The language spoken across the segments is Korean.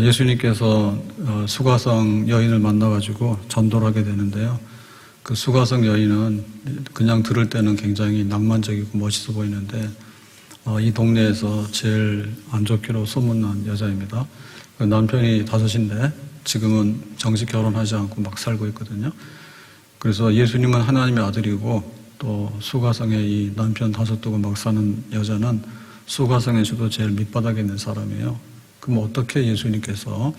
예수님께서 수가성 여인을 만나가지고 전도를 하게 되는데요. 그 수가성 여인은 그냥 들을 때는 굉장히 낭만적이고 멋있어 보이는데 이 동네에서 제일 안 좋기로 소문난 여자입니다. 그 남편이 5인데 지금은 정식 결혼하지 않고 막 살고 있거든요. 그래서 예수님은 하나님의 아들이고 또 수가성의 이 남편 5 두고 막 사는 여자는 수가성에서도 제일 밑바닥에 있는 사람이에요. 그럼 어떻게 예수님께서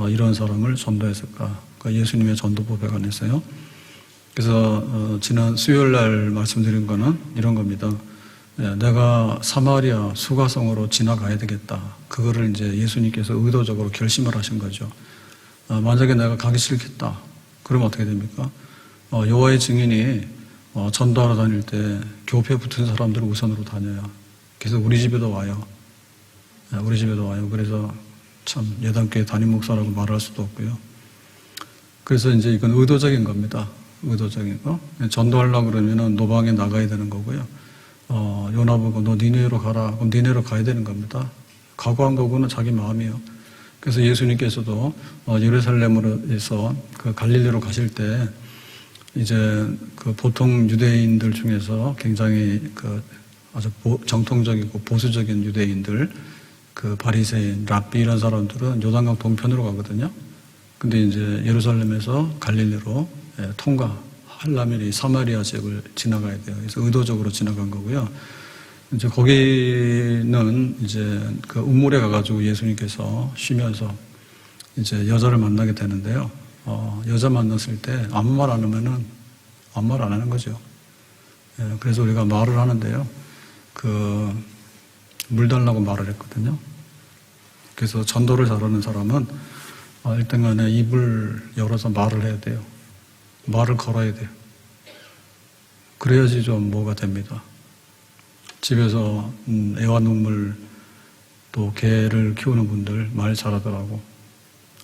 이런 사람을 전도했을까? 그러니까 예수님의 전도법에 관해서요. 그래서 지난 수요일 날 말씀드린 거는 이런 겁니다. 내가 사마리아 수가성으로 지나가야 되겠다. 그거를 이제 예수님께서 의도적으로 결심을 하신 거죠. 만약에 내가 가기 싫겠다. 그러면 어떻게 됩니까? 여호와의 증인이 전도하러 다닐 때 교회에 붙은 사람들을 우선으로 다녀요. 그래서 우리 집에도 와요. 우리 집에도 와요. 그래서 참 예단교회 담임 목사라고 말할 수도 없고요. 그래서 이제 이건 의도적인 겁니다. 의도적인 거. 전도하려고 그러면은 노방에 나가야 되는 거고요. 요나 보고 너 니네로 가라. 그럼 니네로 가야 되는 겁니다. 각오한 거고는 자기 마음이에요. 그래서 예수님께서도 예루살렘으로해서 그 갈릴리로 가실 때 이제 그 보통 유대인들 중에서 굉장히 그 아주 정통적이고 보수적인 유대인들, 그 바리새인, 랍비 이런 사람들은 요단강 동편으로 가거든요. 근데 이제 예루살렘에서 갈릴리로 통과하려면 이 사마리아 지역을 지나가야 돼요. 그래서 의도적으로 지나간 거고요. 이제 거기는 이제 그 우물에 가가지고 예수님께서 쉬면서 이제 여자를 만나게 되는데요. 여자 만났을 때 아무 말 안 하면은 아무 말 안 하는 거죠. 그래서 우리가 말을 하는데요. 물 달라고 말을 했거든요. 그래서 전도를 잘하는 사람은 일단 간에 입을 열어서 말을 해야 돼요. 말을 걸어야 돼요. 그래야지 좀 뭐가 됩니다. 집에서 애완동물 또 개를 키우는 분들 말 잘하더라고.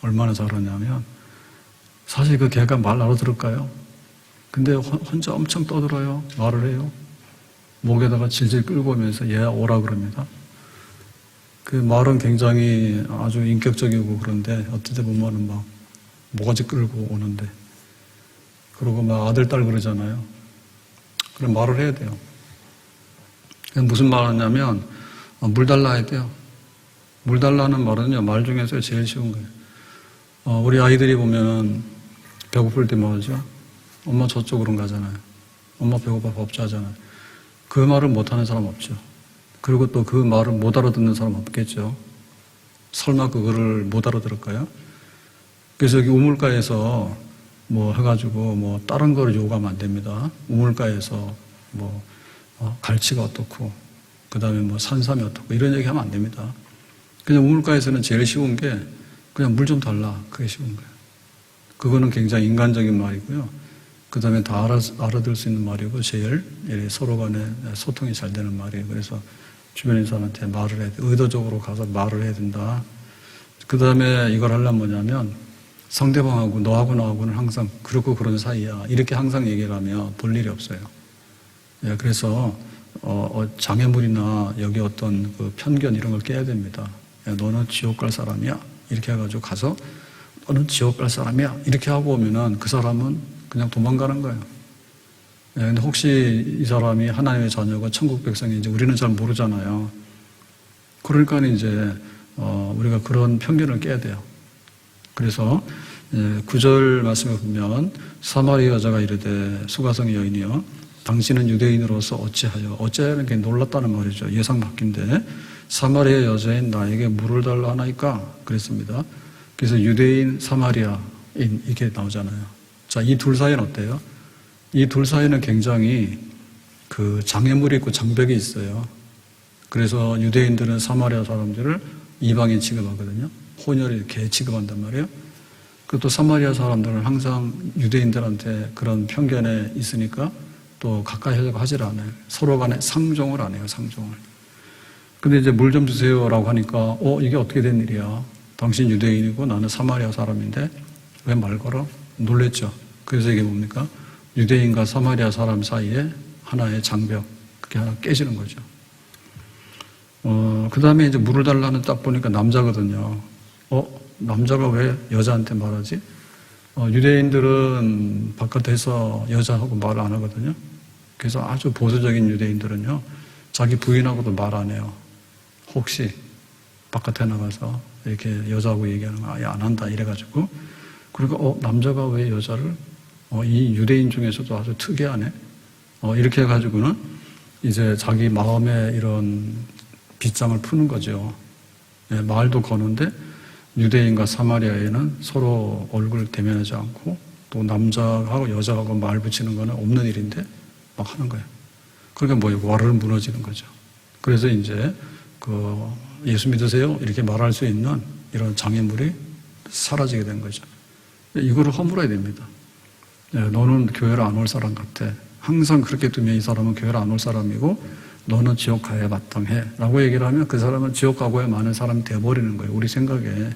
얼마나 잘하냐면 사실 그 개가 말 알아들을까요? 근데 혼자 엄청 떠들어요. 말을 해요. 목에다가 질질 끌고 오면서 얘 오라 그럽니다. 그 말은 굉장히 아주 인격적이고 그런데 어떨 때 보면은 막 모가지 끌고 오는데 그러고 막 아들, 딸 그러잖아요. 그럼 말을 해야 돼요. 무슨 말 하냐면 물 달라 해야 돼요. 물 달라는 말은요, 말 중에서 제일 쉬운 거예요. 우리 아이들이 보면은 배고플 때 뭐 하죠? 엄마 저쪽으로 가잖아요. 엄마 배고파 밥 주잖아요. 그 말을 못하는 사람 없죠. 그리고 또 그 말을 못 알아듣는 사람 없겠죠. 설마 그거를 못 알아들을까요? 그래서 여기 우물가에서 뭐 해가지고 뭐 다른 거를 요구하면 안 됩니다. 우물가에서 뭐 갈치가 어떻고 그 다음에 뭐 산삼이 어떻고 이런 얘기 하면 안 됩니다. 그냥 우물가에서는 제일 쉬운 게 그냥 물 좀 달라. 그게 쉬운 거예요. 그거는 굉장히 인간적인 말이고요. 그 다음에 다 알아들 수 있는 말이고 제일 서로 간에 소통이 잘 되는 말이에요. 그래서 주변의 사람한테 말을 해야 돼. 의도적으로 가서 말을 해야 된다. 그 다음에 이걸 하려면 뭐냐면 상대방하고 너하고 나하고는 항상 그렇고 그런 사이야. 이렇게 항상 얘기를 하면 볼 일이 없어요. 그래서 장애물이나 여기 어떤 그 편견 이런 걸 깨야 됩니다. 너는 지옥 갈 사람이야. 이렇게 해가지고 가서 너는 지옥 갈 사람이야. 이렇게 하고 오면은 그 사람은 그냥 도망가는 거예요. 근데 혹시 이 사람이 하나님의 자녀가 천국 백성인지 우리는 잘 모르잖아요. 그러니까 이제 우리가 그런 편견을 깨야 돼요. 그래서 9절 말씀에 보면 사마리아 여자가 이르되 수가성의 여인이여 당신은 유대인으로서 어찌하는 게 놀랐다는 말이죠. 예상 바뀐데 사마리아 여자인 나에게 물을 달라 하나이까 그랬습니다. 그래서 유대인 사마리아인 이렇게 나오잖아요. 자, 이 둘 사이는 어때요? 이 둘 사이는 굉장히 그 장애물이 있고 장벽이 있어요. 그래서 유대인들은 사마리아 사람들을 이방인 취급하거든요. 혼혈 이렇게 취급한단 말이에요. 그리고 또 사마리아 사람들은 항상 유대인들한테 그런 편견에 있으니까 또 가까이 하려고 하질 않아요. 서로 간에 상종을 안 해요, 상종을. 근데 이제 물 좀 주세요라고 하니까 이게 어떻게 된 일이야? 당신 유대인이고 나는 사마리아 사람인데 왜 말 걸어? 놀랬죠. 그래서 이게 뭡니까? 유대인과 사마리아 사람 사이에 하나의 장벽, 그게 하나 깨지는 거죠. 그 다음에 이제 물을 달라는 딱 보니까 남자거든요. 남자가 왜 여자한테 말하지? 유대인들은 바깥에서 여자하고 말 안 하거든요. 그래서 아주 보수적인 유대인들은요, 자기 부인하고도 말 안 해요. 혹시 바깥에 나가서 이렇게 여자하고 얘기하는 거 아예 안 한다 이래가지고, 그리고 남자가 왜 여자를 이 유대인 중에서도 아주 특이하네. 이렇게 해가지고는 이제 자기 마음의 이런 빗장을 푸는 거죠. 예, 말도 거는데 유대인과 사마리아에는 서로 얼굴 대면하지 않고 또 남자하고 여자하고 말 붙이는 거는 없는 일인데 막 하는 거예요. 그러니까 와르르 무너지는 거죠. 그래서 이제 예수 믿으세요? 이렇게 말할 수 있는 이런 장애물이 사라지게 된 거죠. 이거를 허물어야 됩니다. 예, 너는 교회를 안 올 사람 같아. 항상 그렇게 두면 이 사람은 교회를 안 올 사람이고 너는 지옥 가야 마땅해 라고 얘기를 하면 그 사람은 지옥 가고야 많은 사람이 되어버리는 거예요. 우리 생각에.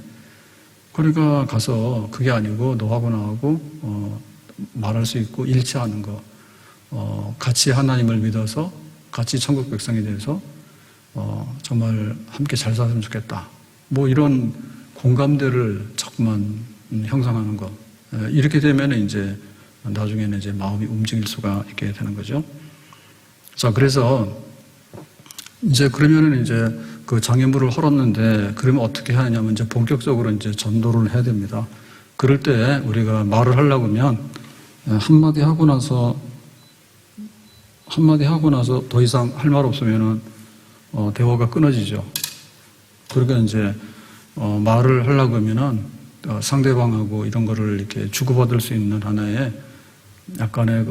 그러니까 가서 그게 아니고 너하고 나하고 말할 수 있고 일치하는 거, 같이 하나님을 믿어서 같이 천국 백성이 돼서 정말 함께 잘 살았으면 좋겠다. 뭐 이런 공감대를 자꾸만 형성하는 거. 이렇게 되면 이제 나중에는 이제 마음이 움직일 수가 있게 되는 거죠. 자, 그래서 이제 그러면은 이제 그 장애물을 헐었는데 그러면 어떻게 하냐면 이제 본격적으로 이제 전도를 해야 됩니다. 그럴 때 우리가 말을 하려고 하면 한마디 하고 나서 더 이상 할 말 없으면은 대화가 끊어지죠. 그러니까 이제 말을 하려고 하면은 상대방하고 이런 거를 이렇게 주고받을 수 있는 하나의 약간의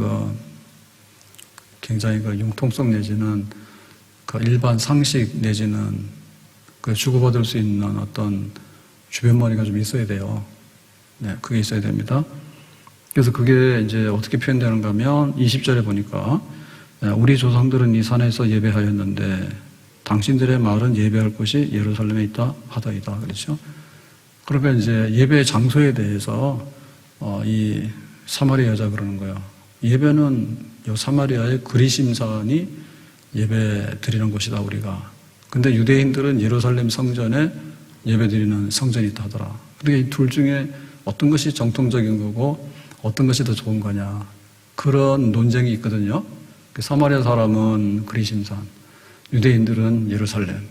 굉장히 융통성 내지는 일반 상식 내지는 주고받을 수 있는 어떤 주변머리가 좀 있어야 돼요. 네, 그게 있어야 됩니다. 그래서 그게 이제 어떻게 표현되는가 하면 20절에 보니까 우리 조상들은 이 산에서 예배하였는데 당신들의 말은 예배할 곳이 예루살렘에 있다 하다이다. 그렇죠? 그러니까 이제 예배 장소에 대해서 이 사마리아 여자 그러는 거예요. 예배는 요 사마리아의 그리심산이 예배 드리는 곳이다 우리가. 근데 유대인들은 예루살렘 성전에 예배 드리는 성전이 있다 하더라. 그러니까 이 둘 중에 어떤 것이 정통적인 거고 어떤 것이 더 좋은 거냐, 그런 논쟁이 있거든요. 사마리아 사람은 그리심산, 유대인들은 예루살렘,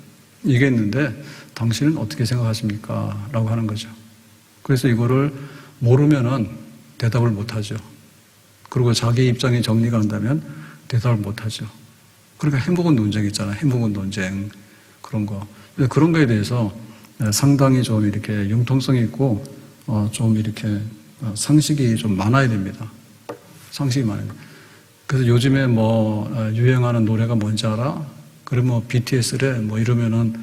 이게 있는데 당신은 어떻게 생각하십니까? 라고 하는 거죠. 그래서 이거를 모르면은 대답을 못하죠. 그리고 자기 입장이 정리가 안 되면 대답을 못하죠. 그러니까 해묵은 논쟁 있잖아요. 해묵은 논쟁, 그런 거. 그런 거에 대해서 상당히 좀 이렇게 융통성이 있고 좀 이렇게 상식이 좀 많아야 됩니다. 상식이 많아야 됩니다. 그래서 요즘에 유행하는 노래가 뭔지 알아? 그러면 BTS래 뭐 이러면은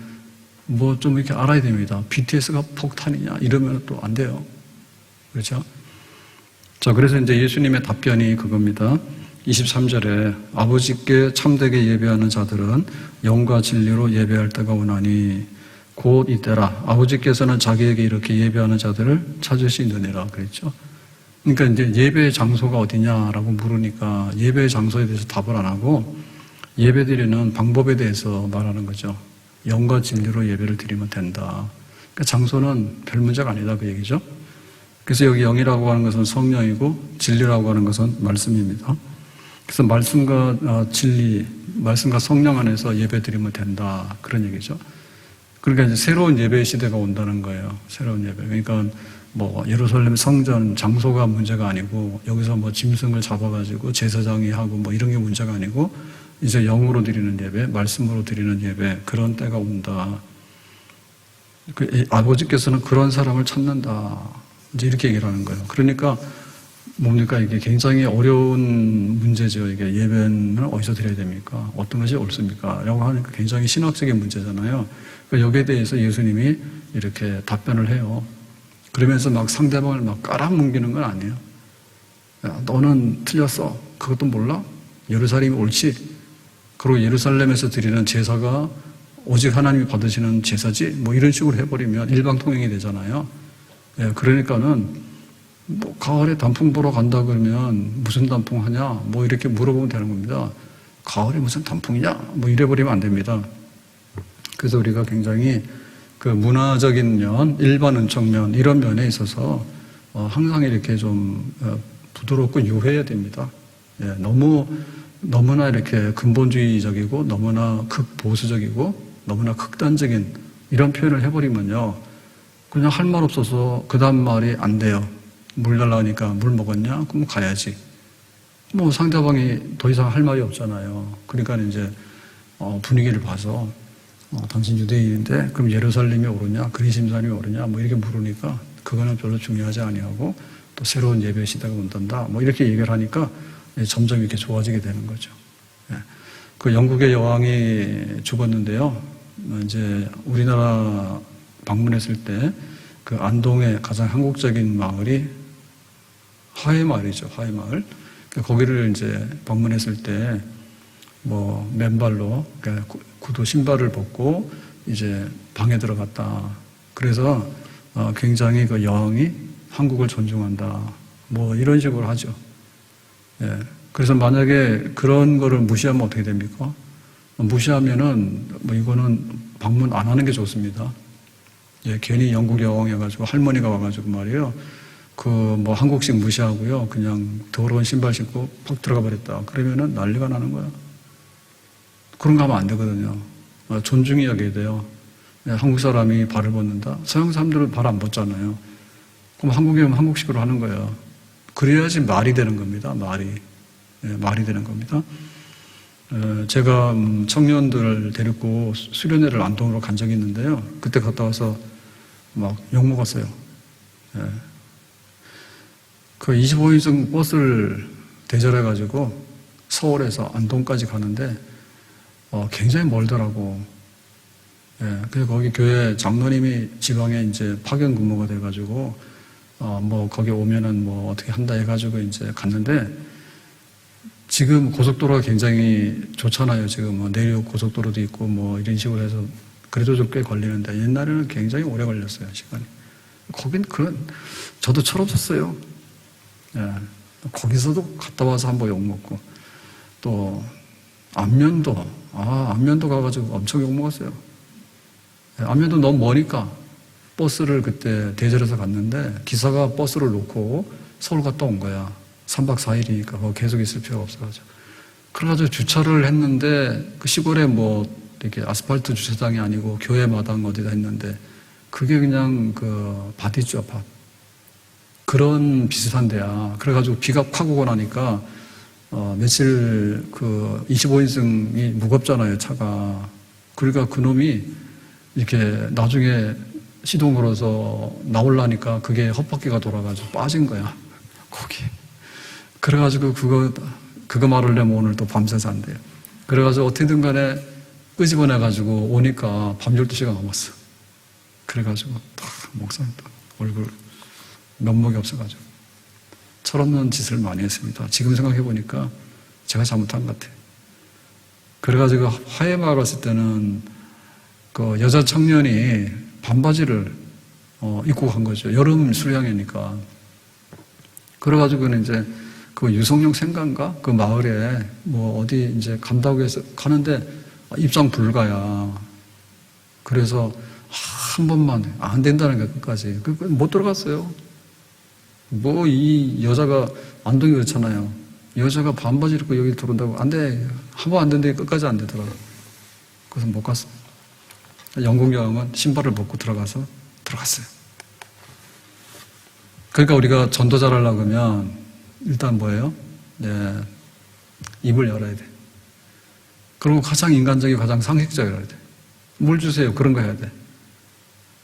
좀 이렇게 알아야 됩니다. BTS가 폭탄이냐 이러면 또 안 돼요. 그렇죠? 자, 그래서 이제 예수님의 답변이 그겁니다. 23절에 아버지께 참되게 예배하는 자들은 영과 진리로 예배할 때가 오나니 곧 이때라. 아버지께서는 자기에게 이렇게 예배하는 자들을 찾으시느니라 그랬죠. 그러니까 이제 예배의 장소가 어디냐라고 물으니까 예배의 장소에 대해서 답을 안 하고 예배 드리는 방법에 대해서 말하는 거죠. 영과 진리로 예배를 드리면 된다. 그러니까 장소는 별 문제가 아니다 그 얘기죠. 그래서 여기 영이라고 하는 것은 성령이고 진리라고 하는 것은 말씀입니다. 그래서 말씀과 진리, 말씀과 성령 안에서 예배 드리면 된다. 그런 얘기죠. 그러니까 이제 새로운 예배의 시대가 온다는 거예요. 새로운 예배. 그러니까 예루살렘 성전 장소가 문제가 아니고 여기서 짐승을 잡아가지고 제사장이 하고 이런 게 문제가 아니고 이제 영으로 드리는 예배, 말씀으로 드리는 예배, 그런 때가 온다. 아버지께서는 그런 사람을 찾는다. 이제 이렇게 얘기를 하는 거예요. 그러니까 뭡니까? 이게 굉장히 어려운 문제죠. 이게 예배는 어디서 드려야 됩니까? 어떤 것이 옳습니까? 라고 하니까 굉장히 신학적인 문제잖아요. 그러니까 여기에 대해서 예수님이 이렇게 답변을 해요. 그러면서 상대방을 깔아뭉개는 건 아니에요. 야, 너는 틀렸어. 그것도 몰라? 예루살렘이 옳지. 그리고 예루살렘에서 드리는 제사가 오직 하나님이 받으시는 제사지. 이런 식으로 해버리면 일방통행이 되잖아요. 예, 그러니까는 가을에 단풍 보러 간다 그러면 무슨 단풍 하냐? 이렇게 물어보면 되는 겁니다. 가을에 무슨 단풍이냐? 이래버리면 안 됩니다. 그래서 우리가 굉장히 그 문화적인 면, 일반 은총면 이런 면에 있어서 항상 이렇게 좀 부드럽고 유해해야 됩니다. 예, 너무나 이렇게 근본주의적이고 너무나 극보수적이고 너무나 극단적인 이런 표현을 해버리면요, 그냥 할 말 없어서 그 다음 말이 안 돼요. 물 달라니까 물 먹었냐? 그럼 가야지. 뭐 상대방이 더 이상 할 말이 없잖아요. 그러니까 이제 분위기를 봐서 당신 유대인인데 그럼 예루살렘이 오르냐? 그리심산이 오르냐? 뭐 이렇게 물으니까 그거는 별로 중요하지 아니하고 또 새로운 예배 시대가 온단다. 뭐 이렇게 얘기를 하니까 점점 이렇게 좋아지게 되는 거죠. 예. 그 영국의 여왕이 죽었는데요. 이제 우리나라 방문했을 때 그 안동의 가장 한국적인 마을이 화해마을이죠. 화해마을. 거기를 이제 방문했을 때 뭐 맨발로 그러니까 구두 신발을 벗고 이제 방에 들어갔다. 그래서 굉장히 그 여왕이 한국을 존중한다. 뭐 이런 식으로 하죠. 예. 그래서 만약에 그런 거를 무시하면 어떻게 됩니까? 무시하면은 뭐 이거는 방문 안 하는 게 좋습니다. 예, 괜히 영국 여왕 해가지고 할머니가 와가지고 말이에요. 그 뭐 한국식 무시하고요. 그냥 더러운 신발 신고 팍 들어가 버렸다. 그러면은 난리가 나는 거야. 그런 거 하면 안 되거든요. 존중히 여겨야 돼요. 예, 한국 사람이 발을 벗는다? 서양 사람들은 발 안 벗잖아요. 그럼 한국에 오면 한국식으로 하는 거예요. 그래야지 말이 되는 겁니다. 말이. 예, 말이 되는 겁니다. 제가 청년들을 데리고 수련회를 안동으로 간 적이 있는데요. 그때 갔다 와서 막 욕먹었어요. 예. 그 25인승 버스를 대절해가지고 서울에서 안동까지 가는데 굉장히 멀더라고. 예. 그래서 거기 교회 장로님이 지방에 이제 파견 근무가 돼가지고 뭐 거기 오면은 뭐 어떻게 한다 해가지고 이제 갔는데 지금 고속도로가 굉장히 좋잖아요. 지금 뭐 내륙 고속도로도 있고 뭐 이런 식으로 해서 그래도 좀 꽤 걸리는데 옛날에는 굉장히 오래 걸렸어요. 시간이. 거긴 저도 철없었어요. 예. 거기서도 갔다 와서 한번 욕먹고 또 안면도 안면도 가가지고 엄청 욕먹었어요. 예. 안면도 너무 머니까 버스를 그때 대절해서 갔는데 기사가 버스를 놓고 서울 갔다 온 거야. 3박 4일이니까 거기 계속 있을 필요가 없어가지고. 그래가지고 주차를 했는데 그 시골에 뭐 이렇게 아스팔트 주차장이 아니고 교회 마당 어디다 했는데 그게 그냥 그 밭이죠, 밭. 그런 비슷한 데야. 그래가지고 비가 확 오고 나니까 며칠 그 25인승이 무겁잖아요, 차가. 그러니까 그놈이 이렇게 나중에 시동 걸어서 나오려니까 그게 헛바퀴가 돌아가지고 빠진 거야, 거기. 그래가지고 그거 말하려면 오늘 또 밤새서 안 돼요. 그래가지고 어떻게든 간에 끄집어내가지고 오니까 밤 12시가 넘었어. 그래가지고 딱 목사님 얼굴 면목이 없어가지고 철없는 짓을 많이 했습니다. 지금 생각해보니까 제가 잘못한 것 같아요. 그래가지고 화해마을 갔을 때는 그 여자 청년이 반바지를 입고 간 거죠. 여름 수련회니까. 그래가지고는 이제 그 유성룡 생가인가? 그 마을에 뭐 어디 이제 간다고 해서 가는데 입장 불가야. 그래서 한 번만 안 된다는 게 끝까지. 못 들어갔어요. 뭐 이 여자가 안동이 그렇잖아요. 여자가 반바지 입고 여기 들어온다고 안 돼. 한 번 안 된다고 끝까지 안 되더라고. 그래서 못 갔어. 영국 여왕은 신발을 벗고 들어갔어요. 그러니까 우리가 전도자를 하려고 하면 일단 뭐예요? 네, 입을 열어야 돼. 그리고 가장 인간적이고 가장 상식적이어야 돼. 물 주세요. 그런 거 해야 돼.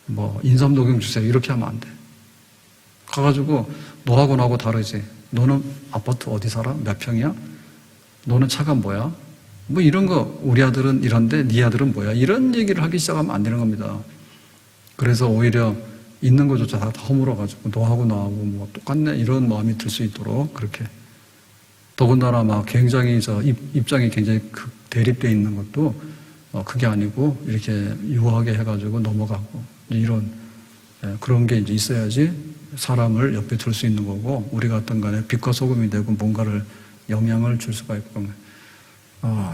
뭐 인삼 녹용 주세요. 이렇게 하면 안 돼. 가가지고 너하고 나하고 다르지. 너는 아파트 어디 살아? 몇 평이야? 너는 차가 뭐야? 뭐 이런 거 우리 아들은 이런데 네 아들은 뭐야? 이런 얘기를 하기 시작하면 안 되는 겁니다. 그래서 오히려 있는 것조차 다 허물어가지고 너하고 나하고 뭐 똑같네 이런 마음이 들 수 있도록 그렇게 더군다나 막 굉장히 입장이 굉장히 대립되어 있는 것도 그게 아니고 이렇게 유하게 해가지고 넘어가고 이런 그런 게 이제 있어야지 사람을 옆에 둘 수 있는 거고 우리가 어떤 간에 빛과 소금이 되고 뭔가를 영향을 줄 수가 있고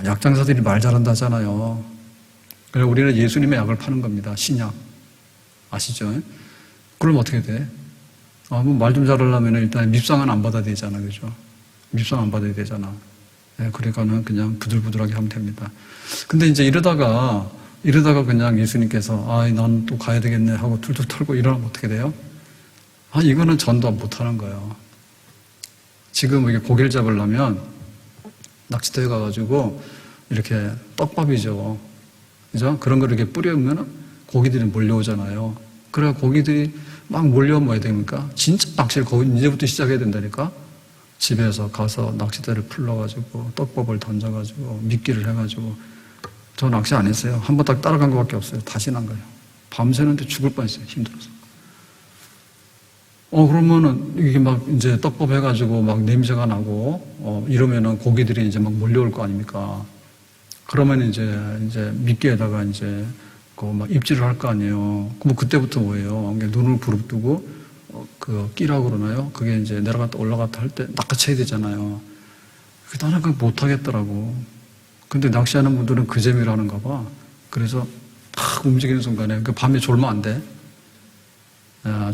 약장사들이 말 잘한다 하잖아요. 그래서 우리는 예수님의 약을 파는 겁니다. 신약. 아시죠? 그럼 어떻게 돼? 말 좀 잘하려면 일단 밉상은 안 받아야 되잖아, 그죠? 밉상 안 받아야 되잖아. 그러니까는 그냥 부들부들하게 하면 됩니다. 근데 이제 이러다가 그냥 예수님께서, 난 또 가야 되겠네 하고 툴툴 털고 일어나면 어떻게 돼요? 이거는 전도 못 하는 거예요. 지금 이게 고기를 잡으려면 낚시터에 가가지고 이렇게 떡밥이죠. 그죠? 그런 걸 이렇게 뿌려면 고기들이 몰려오잖아요. 그래 고기들이 막 몰려오면 뭐 해야 됩니까? 진짜 낚시를 이제부터 시작해야 된다니까? 집에서 가서 낚싯대를 풀러가지고 떡밥을 던져가지고 미끼를 해가지고 저 낚시 안 했어요. 한 번 딱 따라간 것밖에 없어요. 다시 난 거예요. 밤새는데 죽을 뻔했어요. 힘들어서. 그러면은 이게 막 이제 떡밥 해가지고 막 냄새가 나고 이러면은 고기들이 이제 막 몰려올 거 아닙니까? 그러면 이제 미끼에다가 이제 막 입질을 할 거 아니에요. 그럼 그때부터 뭐예요? 눈을 부릅뜨고 그 끼라고 그러나요? 그게 이제 내려갔다 올라갔다 할 때 낚아채야 되잖아요. 나는 그거 못 하겠더라고. 근데 낚시하는 분들은 그 재미로 하는가 봐. 그래서 탁 움직이는 순간에 그 밤에 졸면 안 돼.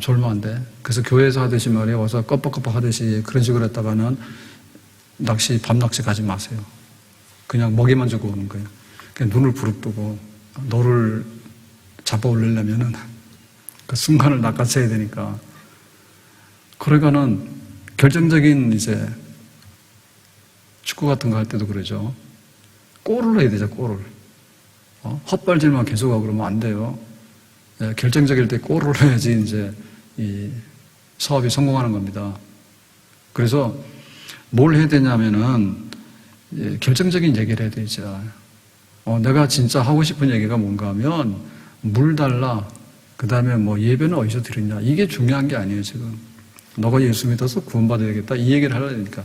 졸면 안 돼. 그래서 교회에서 하듯이 말이야 와서 껌뻑껌뻑 하듯이 그런 식으로 했다가는 밤 낚시 가지 마세요. 그냥 먹이만 주고 오는 거예요. 그냥 눈을 부릅뜨고 너를 잡아 올리려면은 그 순간을 낚아채야 되니까. 그러니까는 결정적인 이제 축구 같은 거 할 때도 그러죠. 골을 해야 되죠, 골을. 헛발질만 계속하고 그러면 안 돼요. 결정적일 때 골을 해야지 이제 이 사업이 성공하는 겁니다. 그래서 뭘 해야 되냐면은 결정적인 얘기를 해야 되죠. 내가 진짜 하고 싶은 얘기가 뭔가 하면 물 달라. 그 다음에 뭐 예배는 어디서 드리냐. 이게 중요한 게 아니에요, 지금. 너가 예수 믿어서 구원받아야겠다. 이 얘기를 하려야 되니까.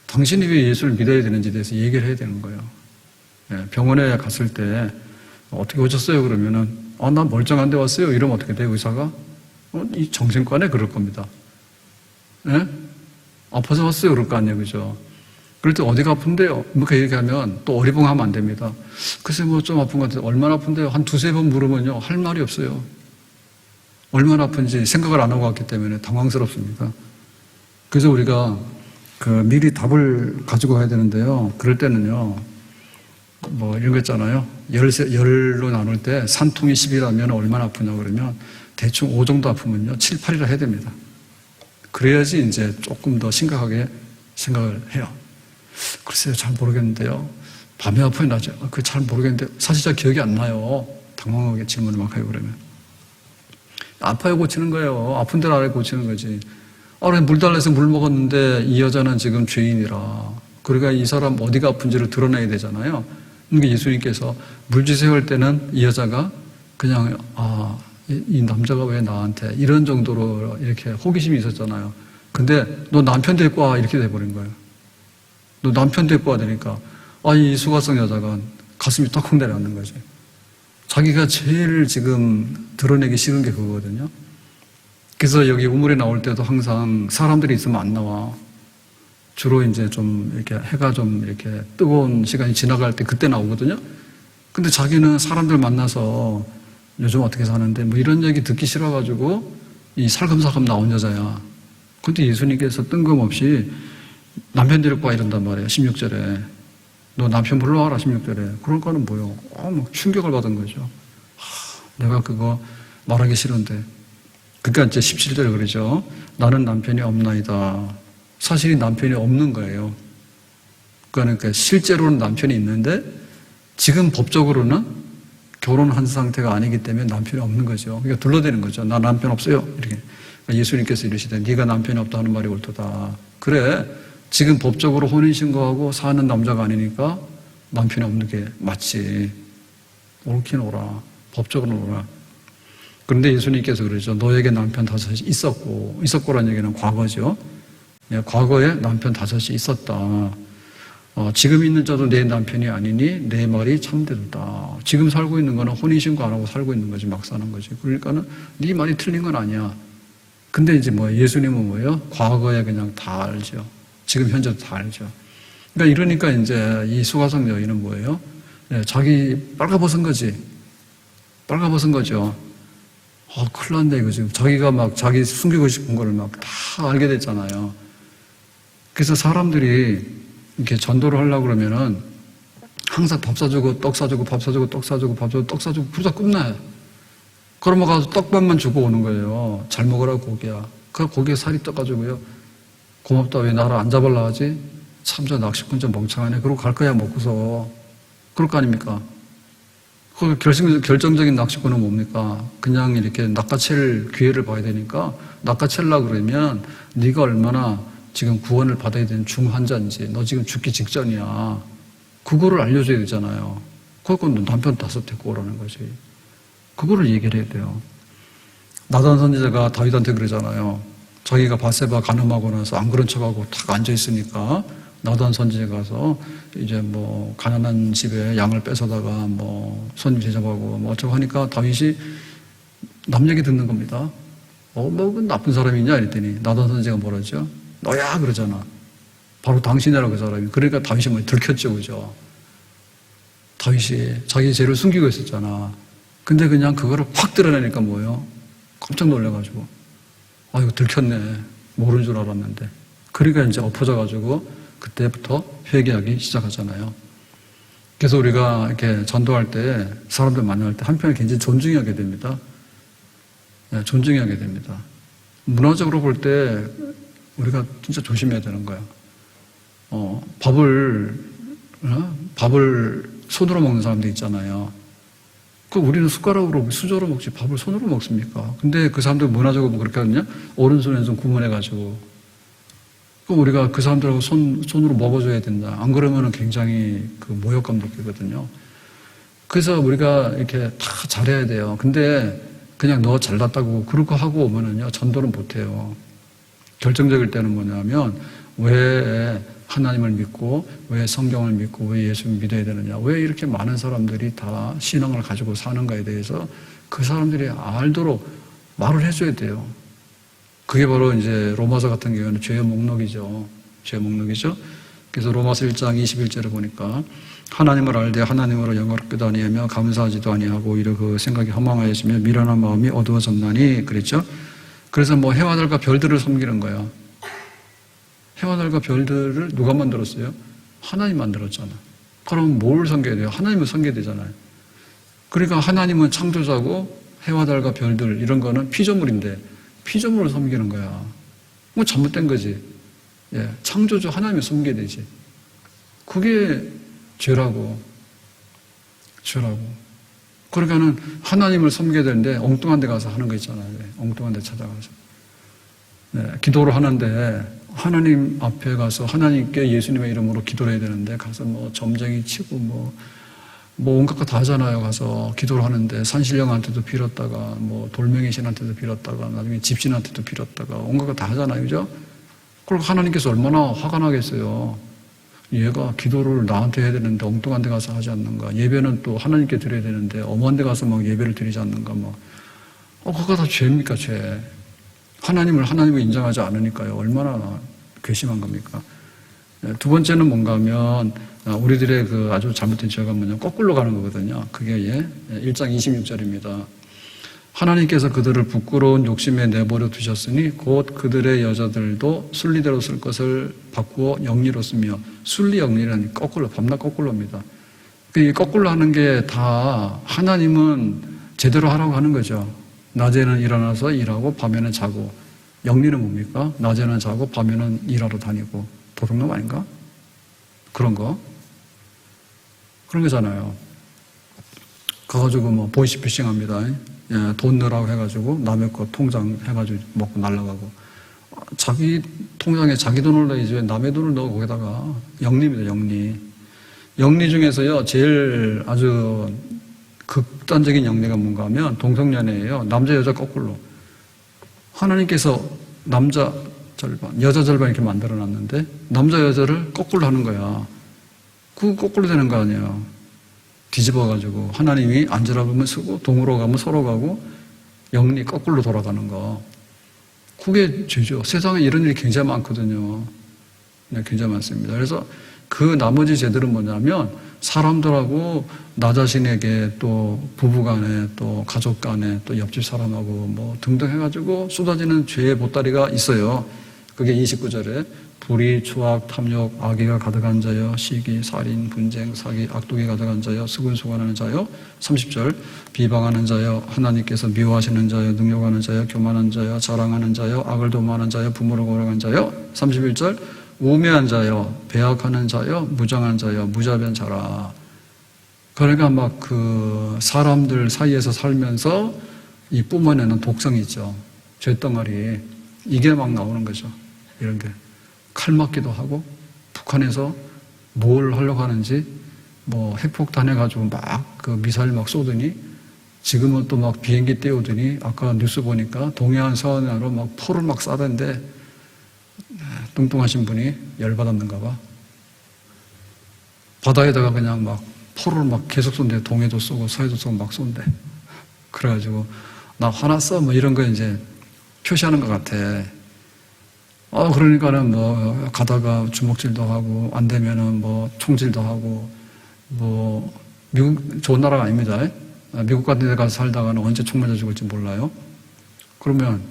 당신이 왜 예수를 믿어야 되는지에 대해서 얘기를 해야 되는 거예요. 병원에 갔을 때 어떻게 오셨어요? 그러면은 나 멀쩡한데 왔어요. 이러면 어떻게 돼요? 의사가? 이 정신과네? 그럴 겁니다. 아파서 왔어요. 그럴 거 아니에요. 그죠? 그럴 때 어디가 아픈데요? 그 얘기하면 또 어리벙하면 안 됩니다. 글쎄 뭐 좀 아픈 것 같아요. 얼마나 아픈데요? 한 두세 번 물으면요. 할 말이 없어요. 얼마나 아픈지 생각을 안 하고 왔기 때문에 당황스럽습니다. 그래서 우리가 미리 답을 가지고 가야 되는데요. 그럴 때는요. 뭐 이런 거 있잖아요. 열로 나눌 때 산통이 10이라면 얼마나 아프냐 그러면 대충 5 정도 아프면요. 7, 8이라 해야 됩니다. 그래야지 이제 조금 더 심각하게 생각을 해요. 글쎄요. 잘 모르겠는데요. 밤에 아파요, 낮에? 그거 잘 모르겠는데 사실 잘 기억이 안 나요. 당황하게 질문을 막 해요, 그러면. 아파요, 고치는 거예요. 아픈 데를 알아야 고치는 거지. 물 달래서 물 먹었는데 이 여자는 지금 죄인이라. 그러니까 이 사람 어디가 아픈지를 드러내야 되잖아요. 그러니까 예수님께서 물 주세요 할 때는 이 여자가 그냥, 이 남자가 왜 나한테 이런 정도로 이렇게 호기심이 있었잖아요. 근데 너 남편 데리고 와. 이렇게 돼버린 거예요. 너 남편 데리고 와 되니까, 이 수가성 여자가 가슴이 떡쿵 내려앉는 거지. 자기가 제일 지금 드러내기 싫은 게 그거거든요. 그래서 여기 우물에 나올 때도 항상 사람들이 있으면 안 나와. 주로 이제 좀 이렇게 해가 좀 이렇게 뜨거운 시간이 지나갈 때 그때 나오거든요. 근데 자기는 사람들 만나서 요즘 어떻게 사는데 뭐 이런 얘기 듣기 싫어가지고 이 살금살금 나온 여자야. 근데 예수님께서 뜬금없이 남편 데리고 와 이런단 말이에요. 16절에. 너 남편 불러와라 16절에. 그러니까는 뭐요? 막 충격을 받은 거죠. 내가 그거 말하기 싫은데. 그러니까 이제 17절에 그러죠. 나는 남편이 없나이다. 사실이 남편이 없는 거예요. 그러니까 실제로는 남편이 있는데 지금 법적으로는 결혼한 상태가 아니기 때문에 남편이 없는 거죠. 그러니까 둘러대는 거죠. 나 남편 없어요. 이렇게. 그러니까 예수님께서 이러시되 네가 남편이 없다 하는 말이 옳도다. 그래. 지금 법적으로 혼인신고하고 사는 남자가 아니니까 남편이 없는 게 맞지. 옳긴 옳아. 법적으로는 옳아. 그런데 예수님께서 그러죠. 너에게 남편 5이 있었고라는 얘기는 과거죠. 과거에 남편 5이 있었다. 지금 있는 자도 내 남편이 아니니 내 말이 참되도다. 지금 살고 있는 거는 혼인신고 안 하고 살고 있는 거지, 막 사는 거지. 그러니까는 네 말이 틀린 건 아니야. 근데 이제 예수님은 뭐예요? 과거에 그냥 다 알죠. 지금 현재도 다 알죠. 그러니까 이러니까 이제 이 수가성 여인은 뭐예요? 자기 빨가벗은 거지. 빨가벗은 거죠. 큰일 났네, 이거 지금. 자기가 막 자기 숨기고 싶은 거를 막 다 알게 됐잖아요. 그래서 사람들이 이렇게 전도를 하려고 그러면은 항상 밥 사주고, 떡 사주고, 밥 사주고, 떡 사주고, 밥 사주고, 떡 사주고, 그러다 끝나요. 그러면 가서 떡밥만 주고 오는 거예요. 잘 먹으라고 고기야. 그 고기에 살이 떠가지고요. 고맙다, 왜 나를 안 잡으려 하지? 참, 저 낚시꾼 좀 멍청하네. 그러고 갈 거야, 먹고서. 그럴 거 아닙니까? 그 결정적인 낚시꾼은 뭡니까? 그냥 이렇게 낚아챌 기회를 봐야 되니까 낚아채려고 그러면 네가 얼마나 지금 구원을 받아야 되는 중환자인지, 너 지금 죽기 직전이야. 그거를 알려줘야 되잖아요. 그건 남편 5 데리고 오라는 거지. 그거를 얘기를 해야 돼요. 나단 선지자가 다윗한테 그러잖아요. 자기가 바세바 간음하고 나서 안 그런 척하고 탁 앉아있으니까 나단 선지자가 가서 이제 뭐 가난한 집에 양을 뺏어다가 뭐 손님 대접하고 뭐 어쩌고 하니까 다윗이 남 얘기 듣는 겁니다. 뭐 그 나쁜 사람이냐 이랬더니 나단 선지자가 뭐라죠? 너야 그러잖아. 바로 당신이라 그 사람이. 그러니까 다윗이 뭐 들켰죠, 그죠? 다윗이 자기 죄를 숨기고 있었잖아. 근데 그냥 그거를 확 드러내니까 뭐예요? 깜짝 놀래가지고 이거 들켰네. 모르는 줄 알았는데. 그러니까 이제 엎어져가지고 그때부터 회개하기 시작하잖아요. 그래서 우리가 이렇게 전도할 때, 사람들 만날 때 한편에 굉장히 존중하게 됩니다. 네, 존중하게 됩니다. 문화적으로 볼 때 우리가 진짜 조심해야 되는 거야. 밥을 손으로 먹는 사람들 있잖아요. 우리는 숟가락으로, 수저로 먹지 밥을 손으로 먹습니까? 근데 그 사람들 문화적으로 그렇게 하거든요. 오른손, 왼손 구분해가지고. 우리가 그 사람들하고 손으로 먹어줘야 된다. 안 그러면은 굉장히 그 모욕감 느끼거든요. 그래서 우리가 이렇게 다 잘해야 돼요. 근데 그냥 너 잘났다고 그렇게 하고 오면은요, 전도는 못해요. 결정적일 때는 뭐냐면, 왜 하나님을 믿고, 왜 성경을 믿고, 왜 예수를 믿어야 되느냐, 왜 이렇게 많은 사람들이 다 신앙을 가지고 사는가에 대해서 그 사람들이 알도록 말을 해줘야 돼요. 그게 바로 이제 로마서 같은 경우는 죄의 목록이죠. 죄의 목록이죠. 그래서 로마서 1장 21절을 보니까 하나님을 알되 하나님으로 영광롭게도 아니하며 감사하지도 아니하고 오히려 그 생각이 허망하여지며 미련한 마음이 어두워졌나니 그랬죠. 그래서 뭐 해와 달과 별들을 섬기는 거야. 해와 달과 별들을 누가 만들었어요? 하나님 만들었잖아. 그럼 뭘 섬겨야 돼요? 하나님을 섬겨야 되잖아요. 그러니까 하나님은 창조자고 해와 달과 별들 이런 거는 피조물인데 피조물을 섬기는 거야. 뭐 잘못된 거지. 예, 창조주 하나님을 섬겨야 되지. 그게 죄라고. 그러니까는 하나님을 섬겨야 되는데 엉뚱한 데 가서 하는 거 있잖아요. 엉뚱한 데 찾아가서. 네, 기도를 하는데 하나님 앞에 가서 하나님께 예수님의 이름으로 기도를 해야 되는데 가서 뭐 점쟁이 치고 뭐 온갖 거 다 하잖아요. 가서 기도를 하는데 산신령한테도 빌었다가 뭐 돌멩이 신한테도 빌었다가 나중에 집신한테도 빌었다가 온갖 거 다 하잖아요. 그죠? 그리고 하나님께서 얼마나 화가 나겠어요. 얘가 기도를 나한테 해야 되는데 엉뚱한 데 가서 하지 않는가. 예배는 또 하나님께 드려야 되는데 엄한 데 가서 막 예배를 드리지 않는가. 그거 다 죄입니까? 죄. 하나님을 인정하지 않으니까요. 얼마나 괘씸한 겁니까? 두 번째는 뭔가 하면 우리들의 그 아주 잘못된 죄가 뭐냐면 거꾸로 가는 거거든요. 그게 1장 26절입니다. 하나님께서 그들을 부끄러운 욕심에 내버려 두셨으니 곧 그들의 여자들도 순리대로 쓸 것을 바꾸어 영리로 쓰며 순리 영리는 거꾸로 밤낮 거꾸로입니다. 그 거꾸로 하는 게 다 하나님은 제대로 하라고 하는 거죠. 낮에는 일어나서 일하고 밤에는 자고. 영리는 뭡니까? 낮에는 자고 밤에는 일하러 다니고. 도둑놈 아닌가? 그런 거잖아요. 가가지고 뭐 보이스피싱 합니다. 예, 돈 넣으라고 해가지고 남의 거 통장 해가지고 먹고 날라가고. 자기 통장에 자기 돈을 넣어야지 왜 남의 돈을 넣어 거기다가. 영리입니다. 영리 중에서요 제일 아주 극단적인 영리가 뭔가 하면 동성연애예요. 남자 여자 거꾸로. 하나님께서 남자 절반, 여자 절반 이렇게 만들어 놨는데 남자 여자를 거꾸로 하는 거야. 그거 거꾸로 되는 거 아니에요. 뒤집어가지고 하나님이 앉으라고 하면 쓰고 동으로 가면 서로 가고 영리 거꾸로 돌아가는 거. 그게 죄죠. 세상에 이런 일이 굉장히 많거든요. 네, 굉장히 많습니다. 그래서 그 나머지 죄들은 뭐냐면 사람들하고 나 자신에게 또 부부간에 또 가족간에 또 옆집 사람하고 뭐 등등 해가지고 쏟아지는 죄의 보따리가 있어요. 그게 29절에 불의, 추악, 탐욕, 악의가 가득한 자여, 시기, 살인, 분쟁, 사기, 악독이 가득한 자여, 수군수관하는 자여. 30절 비방하는 자여, 하나님께서 미워하시는 자여, 능욕하는 자여, 교만한 자여, 자랑하는 자여, 악을 도모하는 자여, 부모를 고락한 자여. 31절 우매한 자여, 배악하는 자여, 무정한 자여, 무자비한 자라. 그러니까 막 그 사람들 사이에서 살면서 이 뿜어내는 독성이 있죠. 죄덩어리. 이게 막 나오는 거죠. 이런 게. 칼 맞기도 하고, 북한에서 뭘 하려고 하는지, 뭐 핵폭탄 해가지고 막 그 미사일 막 쏘더니, 지금은 또 막 비행기 띄우더니, 아까 뉴스 보니까 동해안 서해안으로 막 포를 막 쏴댄데, 뚱뚱하신 분이 열받았는가 봐. 바다에다가 그냥 막 포를 막 계속 쏜대. 동해도 쏘고 서해도 쏘고 막 쏜대. 그래가지고 나 화났어 뭐 이런 거 이제 표시하는 것 같아. 그러니까는 뭐 가다가 주먹질도 하고 안 되면은 뭐 총질도 하고 뭐 미국 좋은 나라가 아닙니다. 미국 같은 데 가서 살다가는 언제 총 맞아 죽을지 몰라요. 그러면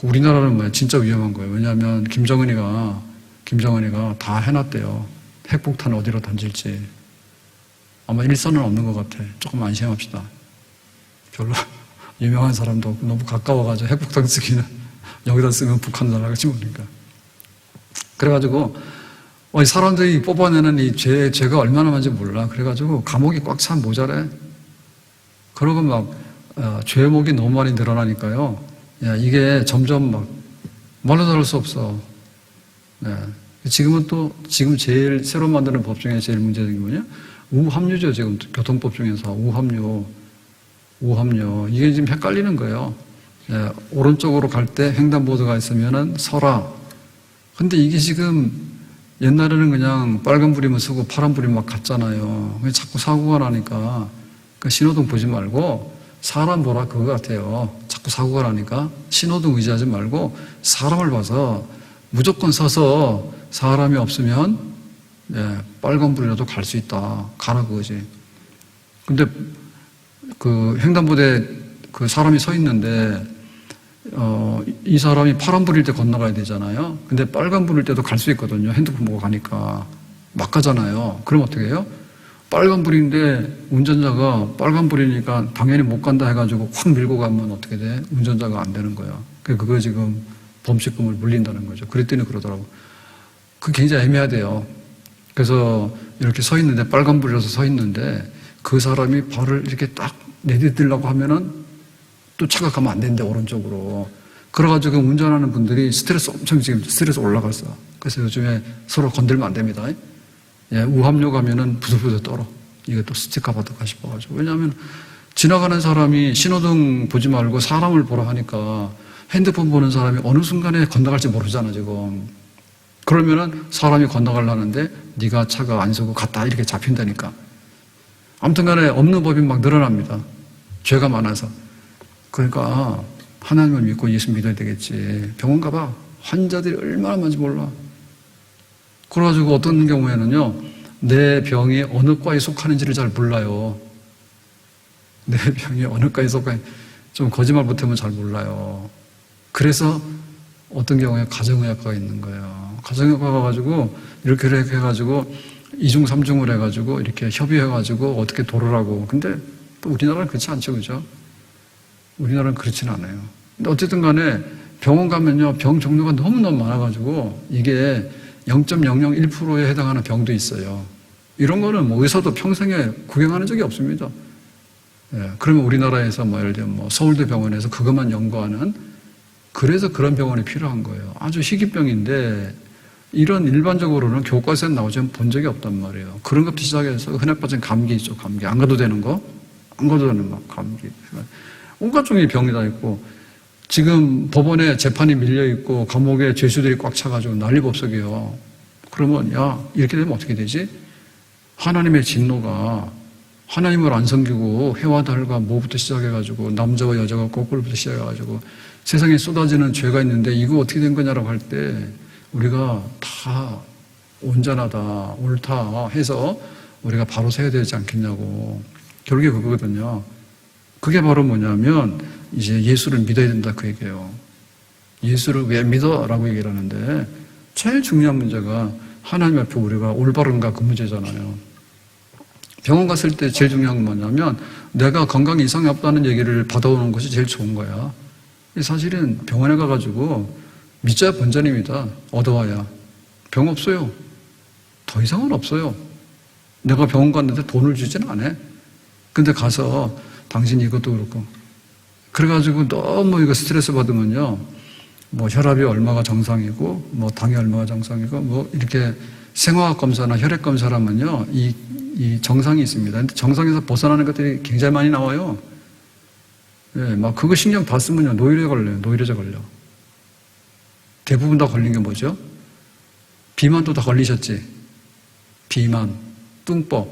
우리나라는 뭐야 진짜 위험한 거예요. 왜냐하면 김정은이가 다 해놨대요. 핵폭탄 어디로 던질지. 아마 일선은 없는 것 같아. 조금 안심합시다. 별로 유명한 사람도 너무 가까워가지고 핵폭탄 쓰기는 여기다 쓰면 북한 날아가지 모르니까. 그래가지고 사람들이 뽑아내는 이 죄가 얼마나 많은지 몰라. 그래가지고 감옥이 꽉 찬 모자래. 그러고 막 죄목이 너무 많이 늘어나니까요. 야, 이게 점점 막 말로 다룰 수 없어. 네. 지금 제일 새로 만드는 법 중에 제일 문제된 게 뭐냐? 우합류죠. 지금 교통법 중에서 우합류. 이게 지금 헷갈리는 거예요. 예, 오른쪽으로 갈 때 횡단보도가 있으면은 서라. 근데 이게 지금 옛날에는 그냥 빨간불이면 서고 파란불이면 막 갔잖아요. 자꾸 사고가 나니까 신호등 보지 말고 사람 보라 그거 같아요. 자꾸 사고가 나니까 신호등 의지하지 말고 사람을 봐서 무조건 서서 사람이 없으면 빨간불이라도 갈 수 있다. 가라 그거지. 근데 그 횡단보도에 그 사람이 서 있는데 이 사람이 파란불일 때 건너가야 되잖아요. 근데 빨간불일 때도 갈 수 있거든요. 핸드폰 보고 가니까 막 가잖아요. 그럼 어떻게 해요? 빨간불인데 운전자가 빨간불이니까 당연히 못 간다 해가지고 확 밀고 가면 어떻게 돼? 운전자가 안 되는 거예요. 그거 지금 범칙금을 물린다는 거죠. 그랬더니 그러더라고. 그게 굉장히 애매하대요. 그래서 이렇게 서 있는데 빨간불이라서 서 있는데 그 사람이 발을 이렇게 딱 내디디려고 하면은 또 차가 가면 안 되는데 오른쪽으로. 그래가지고 운전하는 분들이 지금 스트레스 올라갔어. 그래서 요즘에 서로 건들면 안 됩니다. 우합류 가면은 부들부들 떨어. 이게 또 스티커 받을까 싶어가지고. 왜냐하면 지나가는 사람이 신호등 보지 말고 사람을 보라 하니까 핸드폰 보는 사람이 어느 순간에 건너갈지 모르잖아 지금. 그러면은 사람이 건너가려는데 네가 차가 안 서고 갔다 이렇게 잡힌다니까. 아무튼 간에 없는 법이 막 늘어납니다. 죄가 많아서. 그러니까 하나님을 믿고 예수 믿어야 되겠지. 병원 가봐. 환자들이 얼마나 많은지 몰라. 그래가지고 어떤 경우에는요, 내 병이 어느 과에 속하는지를 잘 몰라요. 내 병이 어느 과에 속하는지 좀 거짓말 못하면 잘 몰라요. 그래서 어떤 경우에 가정의학과가 있는 거예요. 가정의학과 가가지고 이렇게 해가지고 2중 3중을 해가지고 이렇게 협의해가지고 어떻게 도르라고. 근데 또 우리나라는 그렇지 않죠, 그죠? 우리나라는 그렇지는 않아요. 근데 어쨌든 간에 병원 가면요, 병 종류가 너무너무 많아가지고 이게 0.001%에 해당하는 병도 있어요. 이런 거는 뭐 의사도 평생에 구경하는 적이 없습니다. 그러면 우리나라에서 뭐 예를 들면 뭐 서울대 병원에서 그것만 연구하는, 그래서 그런 병원이 필요한 거예요. 아주 희귀병인데 이런 일반적으로는 교과서에 나오지 본 적이 없단 말이에요. 그런 것부터 시작해서 흔해 빠진 감기 있죠, 감기. 안 가도 되는 거? 안 가도 되는 막 감기. 온갖 종류의 병이 다 있고, 지금 법원에 재판이 밀려있고, 감옥에 죄수들이 꽉 차가지고 난리법석이에요. 그러면, 야, 이렇게 되면 어떻게 되지? 하나님의 진노가 하나님을 안 섬기고, 해와 달과 뭐부터 시작해가지고, 남자와 여자가 거꾸로부터 시작해가지고, 세상에 쏟아지는 죄가 있는데, 이거 어떻게 된 거냐라고 할 때, 우리가 다 온전하다, 옳다 해서 우리가 바로 서야 되지 않겠냐고. 결국에 그거거든요. 그게 바로 뭐냐면 이제 예수를 믿어야 된다 그 얘기예요. 예수를 왜 믿어? 라고 얘기를 하는데 제일 중요한 문제가 하나님 앞에 우리가 올바른가 그 문제잖아요. 병원 갔을 때 제일 중요한 건 뭐냐면 내가 건강에 이상이 없다는 얘기를 받아오는 것이 제일 좋은 거야. 사실은 병원에 가가지고 믿자야 본전입니다. 얻어와야. 병 없어요. 더 이상은 없어요. 내가 병원 갔는데 돈을 주진 않아. 근데 가서 당신이 이것도 그렇고 그래가지고 너무 이거 스트레스 받으면요 뭐 혈압이 얼마가 정상이고 뭐 당이 얼마가 정상이고 뭐 이렇게 생화학 검사나 혈액 검사를 하면요 이 정상이 있습니다. 근데 정상에서 벗어나는 것들이 굉장히 많이 나와요. 예, 막 그거 신경 다 쓰면요 노이로제 걸려요. 노이로제 걸려. 대부분 다 걸린 게 뭐죠? 비만도 다 걸리셨지. 비만, 뚱법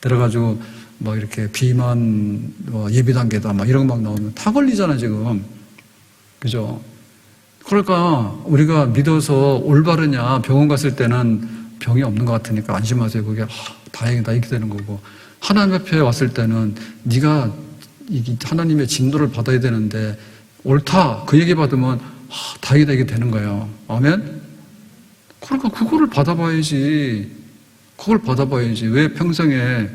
들어가지고 뭐 이렇게 비만 예비 단계다 막 이런 거 막 나오면 다 걸리잖아 지금. 그죠? 그러니까 우리가 믿어서 올바르냐 병원 갔을 때는 병이 없는 것 같으니까 안심하세요. 그게 다행이다 이렇게 되는 거고 하나님 앞에 왔을 때는 네가 하나님의 진노를 받아야 되는데 옳다 그 얘기 받으면 다행이다 이게 되는 거예요. 아멘? 그러니까 그거를 받아봐야지. 그걸 받아봐야지. 왜 평생에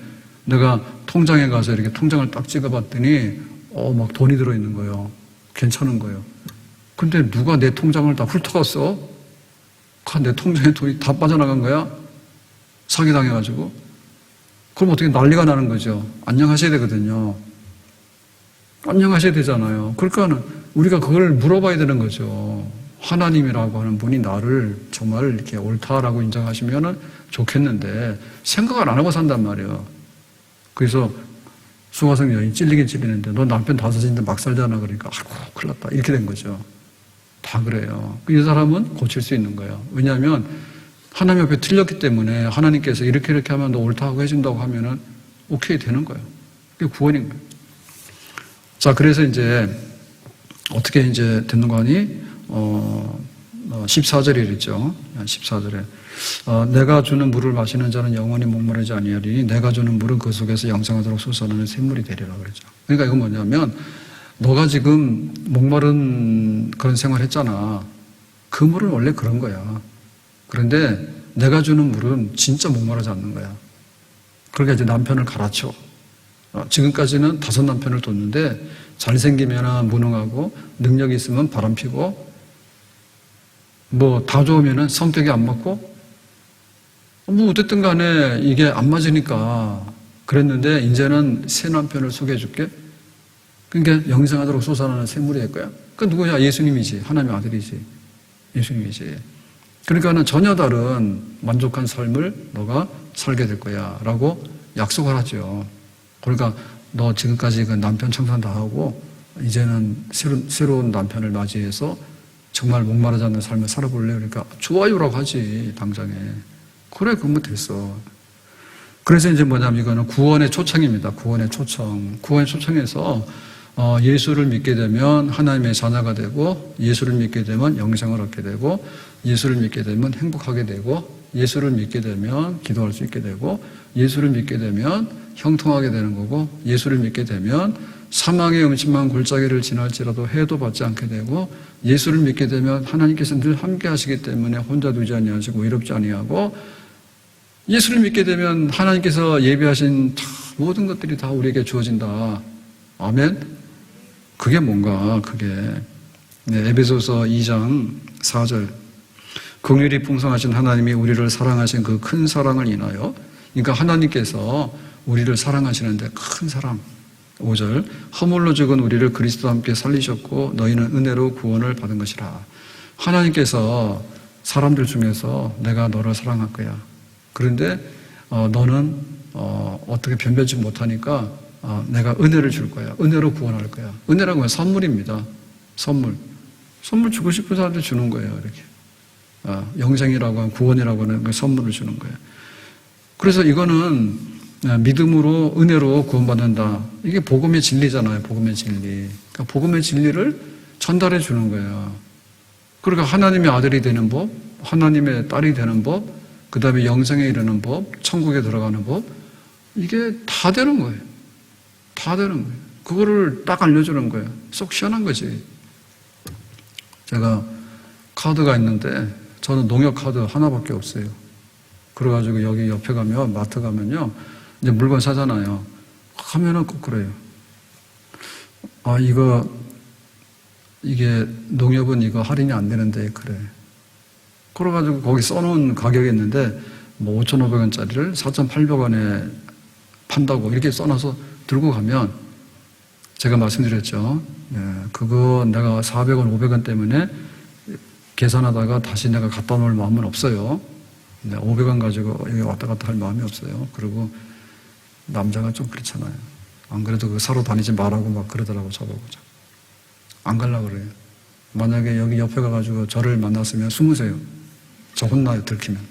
내가 통장에 가서 이렇게 통장을 딱 찍어봤더니 막 돈이 들어있는 거예요. 괜찮은 거예요. 근데 누가 내 통장을 다 훑어갔어? 내 통장에 돈이 다 빠져나간 거야? 사기당해가지고. 그럼 어떻게 난리가 나는 거죠. 안녕하셔야 되거든요. 안녕하셔야 되잖아요. 그러니까 우리가 그걸 물어봐야 되는 거죠. 하나님이라고 하는 분이 나를 정말 이렇게 옳다라고 인정하시면 좋겠는데 생각을 안 하고 산단 말이에요. 그래서 수화성 여인 찔리긴 찔리는데 너 남편 5인데 막 살잖아. 그러니까 아이고 큰일 났다 이렇게 된 거죠. 다 그래요. 이 사람은 고칠 수 있는 거예요. 왜냐하면 하나님 앞에 틀렸기 때문에 하나님께서 이렇게 하면 너 옳다고 해준다고 하면은 오케이 되는 거예요. 그게 구원인 거예요. 자, 그래서 이제 어떻게 이제 듣는 거니? 14절에 이랬죠. 14절에 내가 주는 물을 마시는 자는 영원히 목마르지 아니하리니 내가 주는 물은 그 속에서 영생하도록 솟아나는 샘물이 되리라 그랬죠. 그러니까 이건 뭐냐면 너가 지금 목마른 그런 생활 했잖아. 그 물은 원래 그런 거야. 그런데 내가 주는 물은 진짜 목마르지 않는 거야. 그러니까 이제 남편을 갈아쳐. 지금까지는 5 남편을 뒀는데 잘생기면 무능하고 능력이 있으면 바람피고 뭐 다 좋으면 성격이 안 맞고 뭐 어쨌든 간에 이게 안 맞으니까 그랬는데 이제는 새 남편을 소개해 줄게. 그러니까 영생하도록 솟아나는 샘물이 될 거야. 그 누구야? 예수님이지. 하나님의 아들이지. 예수님이지. 그러니까는 전혀 다른 만족한 삶을 너가 살게 될 거야 라고 약속을 하죠. 그러니까 너 지금까지 그 남편 청산 다 하고 이제는 새로운 남편을 맞이해서 정말 목마르지 않는 삶을 살아볼래? 그러니까 좋아요라고 하지 당장에. 그래 그러면 됐어. 그래서 이제 뭐냐면 이거는 구원의 초청입니다. 구원의 초청. 구원의 초청에서 예수를 믿게 되면 하나님의 자녀가 되고 예수를 믿게 되면 영생을 얻게 되고 예수를 믿게 되면 행복하게 되고 예수를 믿게 되면 기도할 수 있게 되고 예수를 믿게 되면 형통하게 되는 거고 예수를 믿게 되면 사망의 음침한 골짜기를 지날지라도 해도 받지 않게 되고 예수를 믿게 되면 하나님께서 늘 함께 하시기 때문에 혼자 두지 아니하시고 외롭지 아니하고 예수를 믿게 되면 하나님께서 예비하신 모든 것들이 다 우리에게 주어진다. 아멘? 그게 뭔가 그게 에베소서 2장 4절 긍휼이 풍성하신 하나님이 우리를 사랑하신 그 큰 사랑을 인하여 그러니까 하나님께서 우리를 사랑하시는데 큰 사랑 5절 허물로 죽은 우리를 그리스도와 함께 살리셨고 너희는 은혜로 구원을 받은 것이라. 하나님께서 사람들 중에서 내가 너를 사랑할 거야. 그런데 너는 어떻게 변변치 못하니까 내가 은혜를 줄 거야. 은혜로 구원할 거야. 은혜라는 건 선물입니다. 선물 주고 싶은 사람한테 주는 거예요. 이렇게 영생이라고 하는 구원이라고 하는 그 선물을 주는 거예요. 그래서 이거는 믿음으로 은혜로 구원받는다. 이게 복음의 진리잖아요. 복음의 진리. 그러니까 복음의 진리를 전달해 주는 거예요. 그러니까 하나님의 아들이 되는 법, 하나님의 딸이 되는 법, 그 다음에 영생에 이르는 법, 천국에 들어가는 법, 이게 다 되는 거예요. 다 되는 거예요. 그거를 딱 알려주는 거예요. 쏙 시원한 거지. 제가 카드가 있는데 저는 농협 카드 하나밖에 없어요. 그래가지고 여기 옆에 가면, 마트 가면요, 이제 물건 사잖아요. 가면은 꼭 그래요. 아, 이게 농협은 이거 할인이 안 되는데, 그래. 그래가지고 거기 써놓은 가격이 있는데, 뭐 5,500원짜리를 4,800원에 판다고 이렇게 써놔서 들고 가면, 제가 말씀드렸죠. 예, 그거 내가 400원, 500원 때문에 계산하다가 다시 내가 갖다 놓을 마음은 없어요. 500원 가지고 여기 왔다 갔다 할 마음이 없어요. 그리고 남자가 좀 그렇잖아요. 안 그래도 그거 사러 다니지 말라고 막 그러더라고, 저보고. 안 가려고 그래요. 만약에 여기 옆에 가가지고 저를 만났으면 숨으세요. 저 혼나요, 들키면.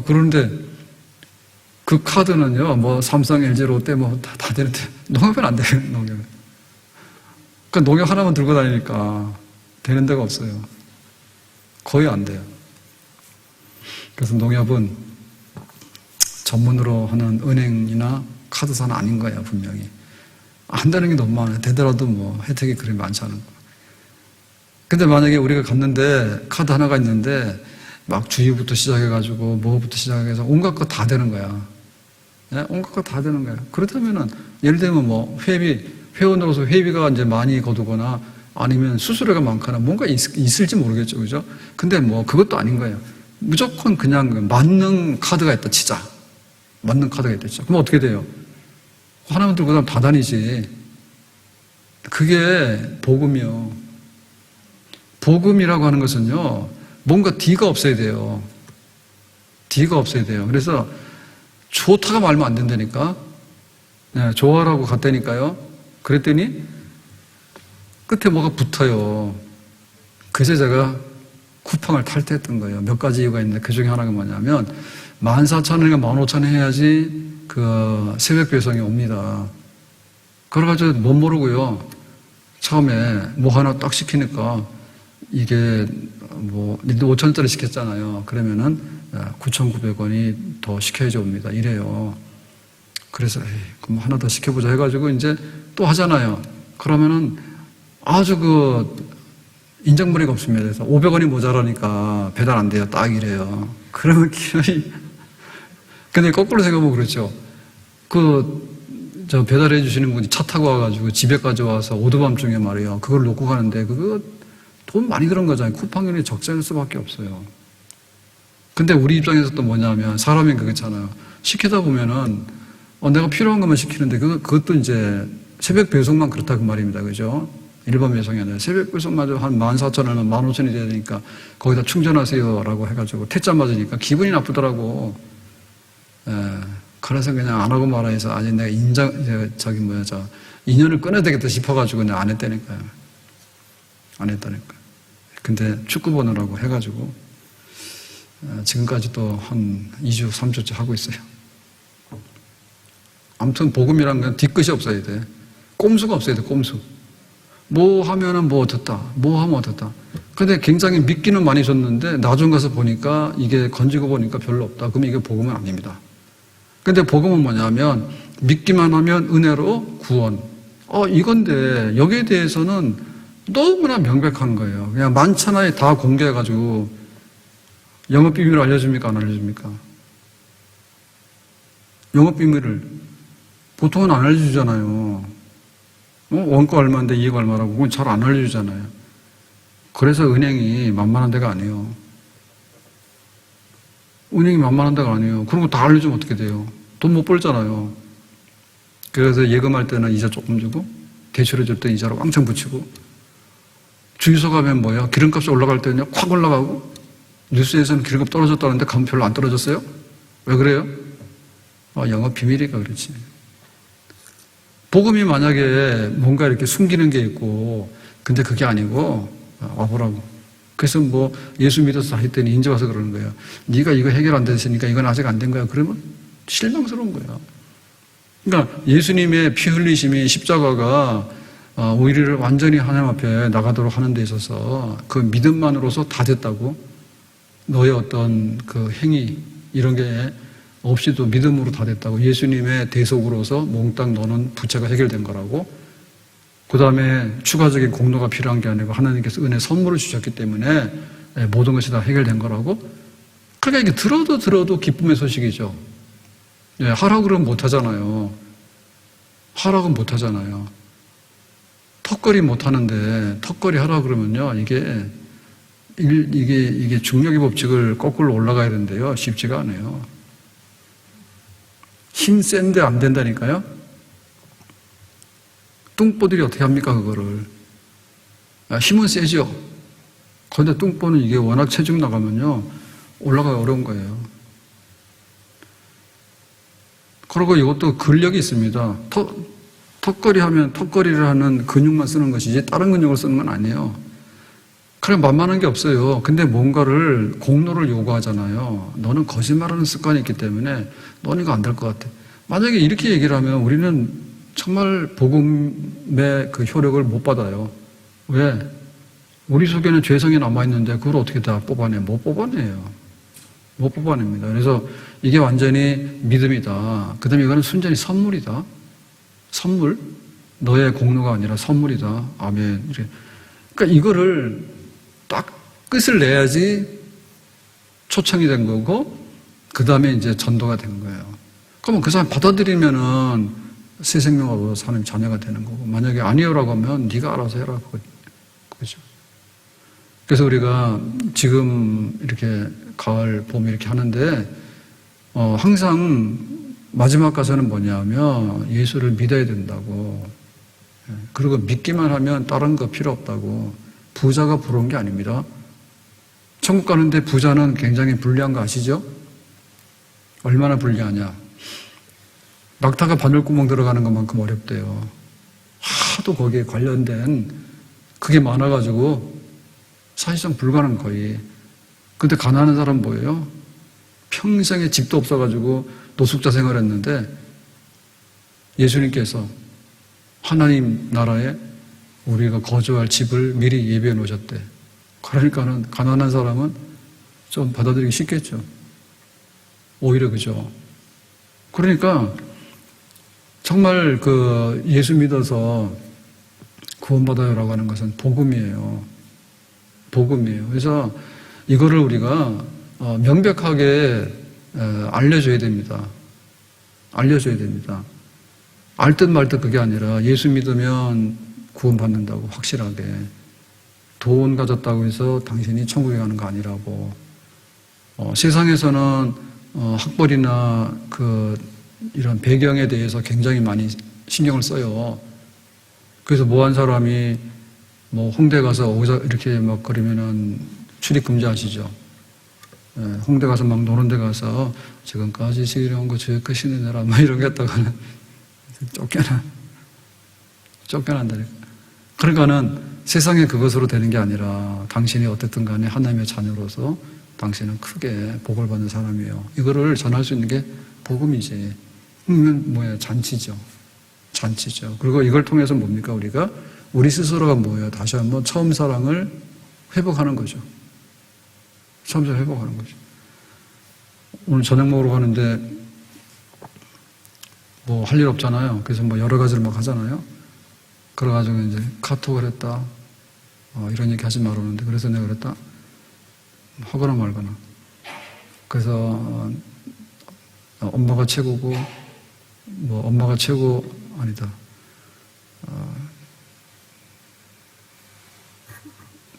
그런데 그 카드는요, 뭐 삼성, LG, 롯데 뭐 다 되는데 농협은 안 돼요, 농협은. 그러니까 농협 하나만 들고 다니니까 되는 데가 없어요. 거의 안 돼요. 그래서 농협은 전문으로 하는 은행이나 카드사는 아닌 거예요, 분명히. 안 되는 게 너무 많아요. 되더라도 뭐 혜택이 그리 많지 않은 거. 근데 만약에 우리가 갔는데 카드 하나가 있는데 막 주유부터 시작해가지고 뭐부터 시작해서 온갖 거 다 되는 거야. 네? 온갖 거 다 되는 거야. 그렇다면은 예를 들면 뭐 회원으로서 회비가 이제 많이 거두거나 아니면 수수료가 많거나 뭔가 있을지 모르겠죠, 그죠? 근데 뭐 그것도 아닌 거예요. 무조건 그냥 만능 카드가 있다 치자. 만능 카드가 있다 치자. 그럼 어떻게 돼요? 하나만 들고 다니면 다 다니지. 그게 복음이요. 복음이라고 하는 것은요, 뭔가 D가 없어야 돼요. D가 없어야 돼요. 그래서 좋다가 말면 안 된다니까. 네, 좋아라고 갔다니까요. 그랬더니 끝에 뭐가 붙어요. 그래서 제가 쿠팡을 탈퇴했던 거예요. 몇 가지 이유가 있는데 그 중에 하나가 뭐냐면 14,000원인가 15,000원 해야지 그 새벽 배송이 옵니다. 그래가지고 못 모르고요. 처음에 뭐 하나 딱 시키니까 이게 뭐 5,000원짜리 시켰잖아요. 그러면은 9,900원이 더 시켜야지 옵니다. 이래요. 그래서 그럼 하나 더 시켜보자 해가지고 이제 또 하잖아요. 그러면은 아주 인정머리가 없습니다. 그래서 500원이 모자라니까 배달 안 돼요. 딱 이래요. 그러면 기어이. 근데 거꾸로 생각해보면 그렇죠. 저 배달해 주시는 분이 차 타고 와가지고 집에까지 와서 오두밤중에 말이에요. 그걸 놓고 가는데 그거 돈 많이 그런 거잖아요. 쿠팡률이 적자일 수밖에 없어요. 근데 우리 입장에서 또 뭐냐면 사람이 그렇잖아요. 시키다 보면은 내가 필요한 것만 시키는데 그것도 이제 새벽 배송만 그렇다 그 말입니다. 그죠? 일반 배송이 아니라 새벽 배송마저 한 14,000원, 15,000원이 돼야 되니까 거기다 충전하세요라고 해가지고 퇴짜 맞으니까 기분이 나쁘더라고. 그래서 그냥 안 하고 말아 해서 아니 내가 인연을 끊어야 되겠다 싶어가지고 내가 안 했다니까요. 안 했다니까요. 근데 축구 보느라고 해가지고 지금까지도 한 2주, 3주째 하고 있어요. 아무튼 복음이란 건 뒤끝이 없어야 돼. 꼼수가 없어야 돼, 꼼수. 뭐 하면은 뭐 어떻다, 뭐 하면 어떻다. 근데 굉장히 믿기는 많이 줬는데 나중 가서 보니까 이게 건지고 보니까 별로 없다. 그러면 이게 복음은 아닙니다. 근데 복음은 뭐냐면 믿기만 하면 은혜로 구원. 이건데 여기에 대해서는 너무나 명백한 거예요. 그냥 만천하에 다 공개해가지고 영업 비밀을 알려줍니까? 안 알려줍니까? 영업 비밀을 보통은 안 알려주잖아요. 원가 얼마인데 이익 얼마라고 그건 잘 안 알려주잖아요. 그래서 은행이 만만한 데가 아니에요. 은행이 만만한 데가 아니에요. 그런 거 다 알려주면 어떻게 돼요? 돈 못 벌잖아요. 그래서 예금할 때는 이자 조금 주고 대출해 줄 때 이자를 왕창 붙이고 주유소 가면 뭐야? 기름값이 올라갈 때는요 확 올라가고 뉴스에서는 기름값 떨어졌다는데 가면 별로 안 떨어졌어요? 왜 그래요? 영업 비밀이니까 그렇지. 복음이 만약에 뭔가 이렇게 숨기는 게 있고 근데 그게 아니고 와보라고. 그래서 뭐 예수 믿어서 했더니 인제 와서 그러는 거예요. 네가 이거 해결 안 됐으니까 이건 아직 안 된 거야. 그러면 실망스러운 거야. 그러니까 예수님의 피 흘리심이 십자가가 우리를 완전히 하나님 앞에 나가도록 하는 데 있어서 그 믿음만으로서 다 됐다고? 너의 어떤 그 행위 이런 게 없이도 믿음으로 다 됐다고? 예수님의 대속으로서 몽땅 너는 부채가 해결된 거라고? 그 다음에 추가적인 공로가 필요한 게 아니고 하나님께서 은혜 선물을 주셨기 때문에 모든 것이 다 해결된 거라고? 그러니까 이게 들어도 기쁨의 소식이죠. 하라고 그러면 못 하잖아요. 하라고 못 하잖아요. 턱걸이 못 하는데 턱걸이 하라고 그러면요. 이게 중력의 법칙을 거꾸로 올라가야 되는데요. 쉽지가 않아요. 힘 센데 안 된다니까요. 뚱보들이 어떻게 합니까, 그거를. 힘은 세죠. 그런데 뚱보는 이게 워낙 체중 나가면요. 올라가기 어려운 거예요. 그리고 이것도 근력이 있습니다. 턱걸이를 하는 근육만 쓰는 것이지 다른 근육을 쓰는 건 아니에요. 그래, 만만한 게 없어요. 근데 뭔가를 공로를 요구하잖아요. 너는 거짓말하는 습관이 있기 때문에 너는 이거 안 될 것 같아. 만약에 이렇게 얘기를 하면 우리는 정말 복음의 그 효력을 못 받아요. 왜? 우리 속에는 죄성이 남아있는데 그걸 어떻게 다 뽑아내? 못 뽑아내요. 못 뽑아냅니다. 그래서 이게 완전히 믿음이다. 그 다음에 이거는 순전히 선물이다. 선물. 너의 공로가 아니라 선물이다. 아멘. 그러니까 이거를 딱 끝을 내야지 초청이 된 거고, 그 다음에 이제 전도가 된 거예요. 그러면 그 사람 받아들이면은 새 생명으로 사는 자녀가 되는 거고, 만약에 아니요라고 하면 네가 알아서 해라. 그거죠. 그래서 우리가 지금 이렇게 가을, 봄 이렇게 하는데, 항상 마지막 가서는 뭐냐면 예수를 믿어야 된다고. 그리고 믿기만 하면 다른 거 필요 없다고. 부자가 부러운 게 아닙니다. 천국 가는데 부자는 굉장히 불리한 거 아시죠? 얼마나 불리하냐. 낙타가 바늘구멍 들어가는 것만큼 어렵대요. 하도 거기에 관련된 그게 많아가지고 사실상 불가능 거의. 근데 가난한 사람 뭐예요? 평생에 집도 없어가지고 노숙자 생활했는데 예수님께서 하나님 나라에 우리가 거주할 집을 미리 예비해 놓으셨대. 그러니까는 가난한 사람은 좀 받아들이기 쉽겠죠. 오히려 그죠. 그러니까 정말 그 예수 믿어서 구원받아요라고 하는 것은 복음이에요. 복음이에요. 그래서 이거를 우리가 명백하게 알려줘야 됩니다. 알려줘야 됩니다. 알 듯 말 듯 그게 아니라 예수 믿으면 구원받는다고 확실하게. 돈 가졌다고 해서 당신이 천국에 가는 거 아니라고. 세상에서는 학벌이나 이런 배경에 대해서 굉장히 많이 신경을 써요. 그래서 뭐 한 사람이 홍대 가서 이렇게 막 그러면은 출입 금지하시죠. 홍대 가서 막 노는 데 가서 지금까지 시기로운 거 주의 크시는 애라 막 이런 게 했다가는 쫓겨난다니까. 그러니까는 세상에 그것으로 되는 게 아니라 당신이 어쨌든 간에 하나님의 자녀로서 당신은 크게 복을 받는 사람이에요. 이거를 전할 수 있는 게 복음이지. 뭐예요? 잔치죠. 잔치죠. 그리고 이걸 통해서 뭡니까? 우리 스스로가 뭐예요? 다시 한번 처음 사랑을 회복하는 거죠. 처음 사랑 회복하는 거죠. 오늘 저녁 먹으러 가는데 뭐 할 일 없잖아요. 그래서 뭐 여러 가지를 막 하잖아요. 그래가지고 이제 카톡을 했다. 이런 얘기 하지 말았는데 그래서 내가 그랬다. 하거나 말거나. 그래서 엄마가 최고고 뭐 엄마가 최고 아니다.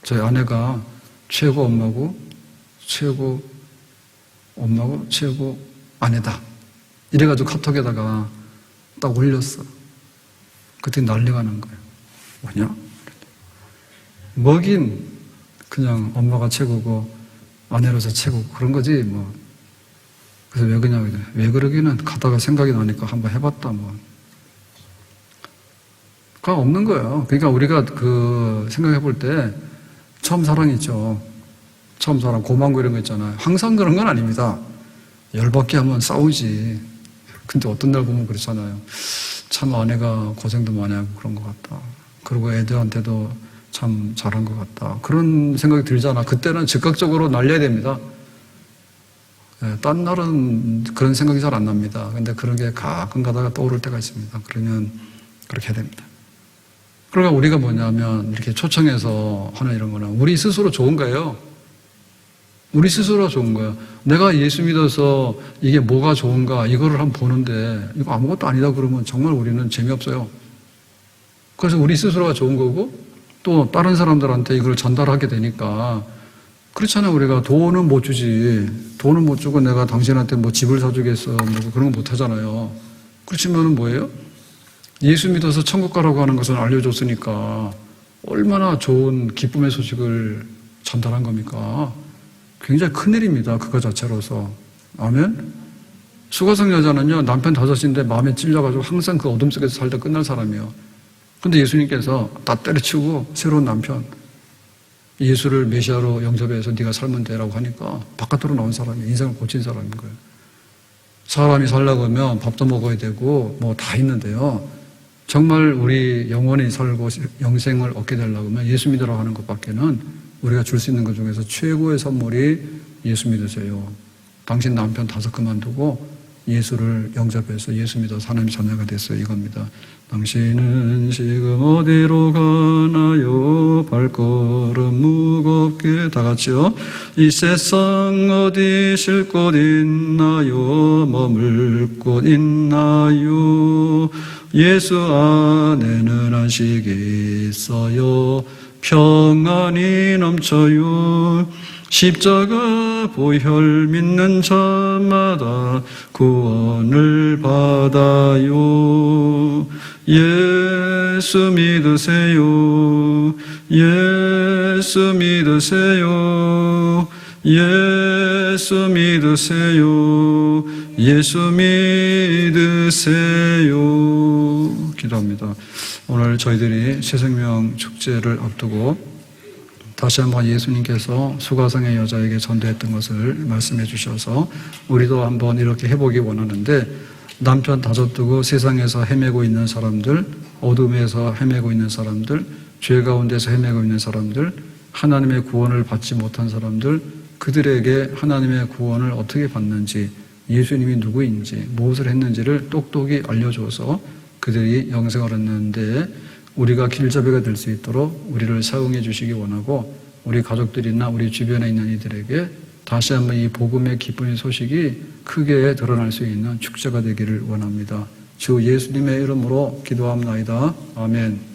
저희 아내가 최고 엄마고 최고 엄마고 최고 아내다. 이래가지고 카톡에다가 딱 올렸어. 그때 난리가 난 거예요. 뭐냐? 뭐긴 그냥 엄마가 최고고 아내로서 최고고 그런 거지 뭐. 그래서 왜 그러냐고. 왜 그러기는 가다가 생각이 나니까 한번 해봤다 뭐. 그거 없는 거예요. 그러니까 우리가 생각해 볼 때 처음 사랑 있죠. 처음 사랑 고만고 이런 거 있잖아요. 항상 그런 건 아닙니다. 열받게 하면 싸우지. 근데 어떤 날 보면 그렇잖아요. 참 아내가 고생도 많이 하고 그런 것 같다. 그리고 애들한테도 참 잘한 것 같다. 그런 생각이 들잖아. 그때는 즉각적으로 날려야 됩니다. 딴 날은 그런 생각이 잘 안 납니다. 근데 그런 게 가끔 가다가 떠오를 때가 있습니다. 그러면 그렇게 해야 됩니다. 그러니까 우리가 뭐냐면 이렇게 초청해서 하는 이런 거는 우리 스스로 좋은 거예요. 우리 스스로가 좋은 거예요. 내가 예수 믿어서 이게 뭐가 좋은가 이거를 한번 보는데 이거 아무것도 아니다 그러면 정말 우리는 재미없어요. 그래서 우리 스스로가 좋은 거고 또 다른 사람들한테 이걸 전달하게 되니까 그렇잖아요. 우리가 돈은 못 주지. 돈은 못 주고 내가 당신한테 뭐 집을 사주겠어. 뭐 그런 거 못 하잖아요. 그렇지만은 뭐예요? 예수 믿어서 천국 가라고 하는 것을 알려줬으니까 얼마나 좋은 기쁨의 소식을 전달한 겁니까? 굉장히 큰일입니다. 그거 자체로서. 아멘? 수가성 여자는요, 남편 5인데 마음에 찔려가지고 항상 그 어둠 속에서 살다 끝날 사람이에요. 근데 예수님께서 다 때려치우고 새로운 남편, 예수를 메시아로 영접해서 네가 살면 되라고 하니까 바깥으로 나온 사람이 인생을 고친 사람인 거예요. 사람이 살려고 하면 밥도 먹어야 되고 뭐 다 있는데요. 정말 우리 영원히 살고 영생을 얻게 되려고 하면 예수 믿으라고 하는 것밖에는 우리가 줄 수 있는 것 중에서 최고의 선물이 예수 믿으세요. 당신 남편 5 그만두고 예수를 영접해서 예수 믿어서 하나님의 자녀가 됐어요. 이겁니다. 당신은 지금 어디로 가나요? 발걸음 무겁게 다 같이요. 이 세상 어디 쉴 곳 있나요? 머물 곳 있나요? 예수 안에는 안식이 있어요. 평안이 넘쳐요. 십자가 보혈 믿는 자마다 구원을 받아요. 예수 믿으세요. 예수 믿으세요. 예수 믿으세요. 예수 믿으세요. 기도합니다. 오늘 저희들이 새생명 축제를 앞두고 다시 한번 예수님께서 수가성의 여자에게 전도했던 것을 말씀해 주셔서 우리도 한번 이렇게 해보기 원하는데 남편 5 두고 세상에서 헤매고 있는 사람들, 어둠에서 헤매고 있는 사람들, 죄 가운데서 헤매고 있는 사람들, 하나님의 구원을 받지 못한 사람들, 그들에게 하나님의 구원을 어떻게 받는지, 예수님이 누구인지, 무엇을 했는지를 똑똑히 알려줘서 그들이 영생을 얻는데 우리가 길잡이가 될 수 있도록 우리를 사용해 주시기 원하고 우리 가족들이나 우리 주변에 있는 이들에게 다시 한번 이 복음의 기쁨의 소식이 크게 드러날 수 있는 축제가 되기를 원합니다. 주 예수님의 이름으로 기도합나이다. 아멘.